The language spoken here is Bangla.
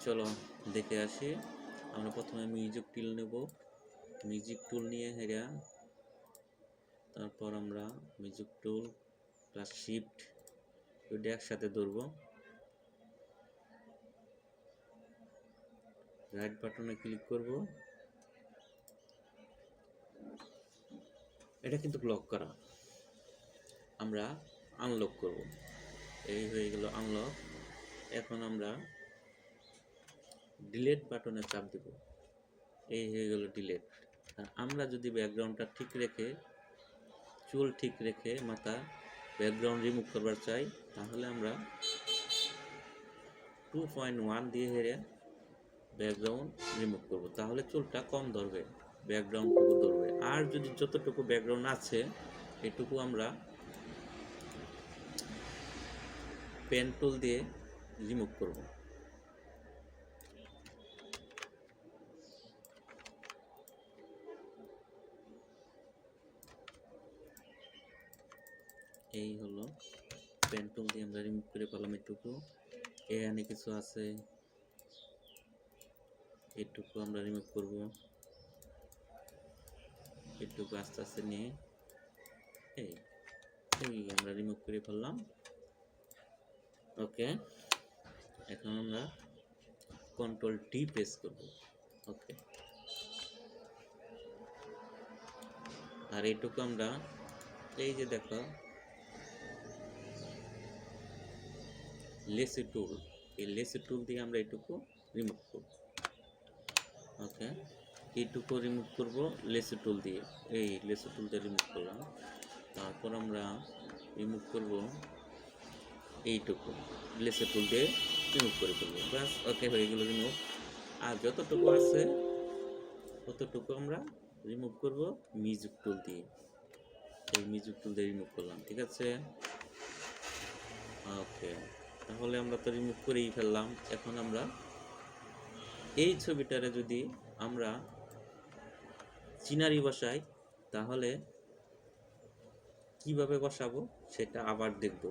চলো দেখে আসি। আমরা প্রথমে মিউজিক টুল নেব, মিউজিক টুল নিয়ে হেরা, তারপর আমরা মিউজিক টুল প্লাস শিফট দুটো একসাথে ধরব, রাইট বাটনে ক্লিক করব। এটা কিন্তু লক করা, আমরা আনলক করব। এই হয়ে গেল আনলক। এখন আমরা ডিলিট বাটনে চাপ দেব, এই হয়ে গেল ডিলিট। আর আমরা যদি ব্যাকগ্রাউন্ডটা ঠিক রেখে, চুল ঠিক রেখে মাথা ব্যাকগ্রাউন্ড রিমুভ করবার চাই, তাহলে আমরা 2.1 দিয়ে হেরে ব্যাকগ্রাউন্ড রিমুভ করব। তাহলে চুলটা কম ধরবে, ব্যাকগ্রাউন্ডটুকু ধরবে। আর যদি যতটুকু ব্যাকগ্রাউন্ড আছে এটুকু আমরা পেন টুল দিয়ে রিমুভ করব। এই হলো পেন টুল দিয়ে আমরা রিমুভ করে পেলাম এটুকু। এখানে কিছু আছে, এটুকু আমরা রিমুভ করব। এটুকু আস্তে আস্তে নিয়ে এই আমরা রিমুভ করে ফেললাম। ওকে, এখন আমরা কন্ট্রোল ডি প্রেস করব। ওকে, আর এইটুকু আমরা এই যে দেখো লেসি টুল, এই লেসি টুল দিয়ে আমরা এইটুকু রিমুভ করব। ওকে, এইটুকু রিমুভ করব লেসি টুল দিয়ে, এই লেসি টুল দিয়ে রিমুভ করলাম। তারপর আমরা রিমুভ করব এইটুকু, লেসি টুল দিয়ে রিমুভ করে ফেলবো। ব্যাস, ওকে হয়ে গেল রিমুভ। আর যতটুকু আছে ততটুকু আমরা রিমুভ করব মিউজিক টুল দিয়ে, এই মিউজিক টুল দিয়ে রিমুভ করলাম। ঠিক আছে, ওকে, তাহলে আমরা তো রিমুভ করেই ফেললাম। এখন আমরা এই ছবিটারে যদি আমরা সিনারি বসাই, তাহলে কিভাবে বসাবো সেটা আবার দেখব।